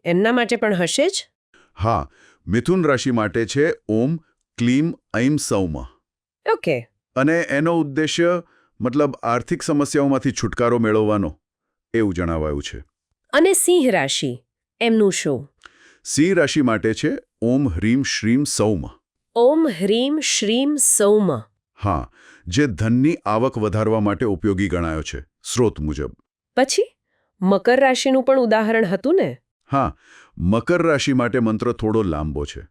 એમના માટે પણ હશે જ? હા, મિથુન રાશિ માટે છે ઓમ ક્લીમ ઐમ સૌમ. ઓકે. અને એનો ઉદ્દેશ્ય મતલબ આર્થિક સમસ્યાઓમાંથી છુટકારો મેળવવાનો એવું જણાવાયું છે. અને સિંહ રાશિ એમનું શું? સિંહ રાશિ માટે છે ઓમ હ્રીમ શ્રીમ સૌમ. ઓમ હ્રીમ શ્રીમ સૌમ. હા, જે ધનની આવક વધારવા માટે ઉપયોગી ગણાયો છે સ્રોત મુજબ. પછી મકર રાશિનું પણ ઉદાહરણ હતું ને? હા, મકર રાશિ માટે મંત્ર થોડો લાંબો છે.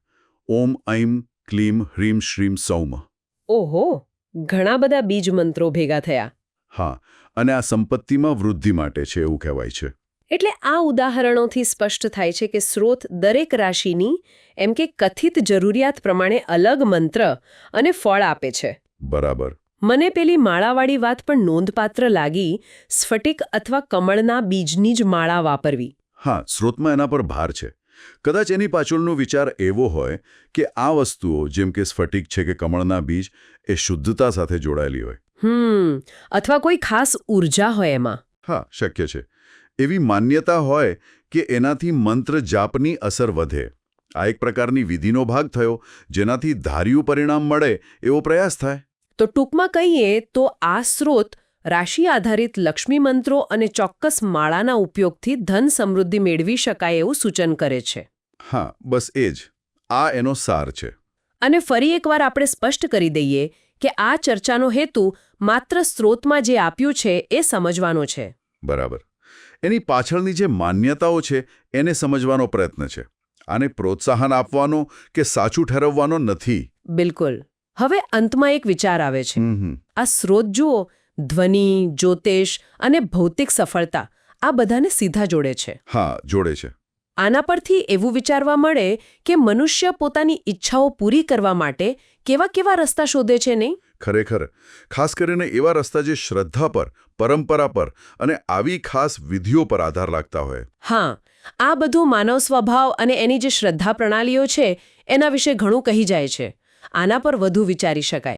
ઓમ ઐમ ક્લીમ હ્રીમ શ્રીમ સૌમ. ઓહો, ઘણા બધા બીજ મંત્રો ભેગા થયા. હા, અને આ સંપત્તિમાં વૃદ્ધિ માટે છે એવું કહેવાય છે. એટલે આ ઉદાહરણોથી સ્પષ્ટ થાય છે કે સ્રોત દરેક રાશિની એમ કે કથિત જરૂરિયાત પ્રમાણે અલગ મંત્ર અને ફળ આપે છે. બરાબર. મને પેલી માળાવાળી વાત પણ નોંધપાત્ર લાગી, સ્ફટિક અથવા કમળના બીજની જ માળા વાપરવી. હા, સ્રોતમાં એના પર ભાર છે. કદાચ એની પાછળનો વિચાર એવો હોય કે આ વસ્તુઓ જેમ કે સ્ફટિક છે કે કમળના બીજ એ શુદ્ધતા સાથે જોડાયેલી હોય. અથવા કોઈ ખાસ ઊર્જા હોય એમાં. હા, શક્ય છે. એવી માન્યતા હોય કે એનાથી મંત્ર જાપની અસર વધે. આ એક પ્રકારની વિધિનો ભાગ થયો જેનાથી ધાર્યું પરિણામ મળે એવો પ્રયાસ થાય. તો ટૂંકમાં કહીએ તો આ સ્રોત રાશિ આધારિત લક્ષ્મી મંત્રો અને ચોક્કસ માળાના ઉપયોગથી ધન સમૃદ્ધિ મેળવી શકાય એવું સૂચન કરે છે. હા, બસ એ જ. આ એનો સાર છે. અને ફરી એકવાર આપણે સ્પષ્ટ કરી દઈએ કે આ ચર્ચાનો હેતુ માત્ર સ્રોતમાં જે આપ્યું છે એ સમજવાનો છે. બરાબર. એની પાછળની જે માન્યતાઓ છે એને સમજવાનો પ્રયત્ન છે. આને પ્રોત્સાહન આપવાનો કે સાચું ઠેરવવાનો નથી. બિલકુલ. હવે અંતમાં એક વિચાર આવે છે. આ સ્રોત જુઓ, ધ્વનિ, જ્યોતિષ અને ભૌતિક સફળતા આ બધાને સીધા જોડે છે. હા, જોડે છે. આના પરથી એવું વિચારવા મળે કે મનુષ્ય પોતાની ઈચ્છાઓ પૂરી કરવા માટે કેવા કેવા રસ્તા શોધે છે નહીં? ખરેખર. ખાસ કરીને એવા રસ્તા જે શ્રદ્ધા પર, પરંપરા પર અને આવી ખાસ વિધિઓ પર આધાર રાખતા હોય. હા, આ બધું માનવ સ્વભાવ અને એની જે શ્રદ્ધા પ્રણાલીઓ છે એના વિશે ઘણું કહી જાય છે. આના પર વધુ વિચારી શકાય.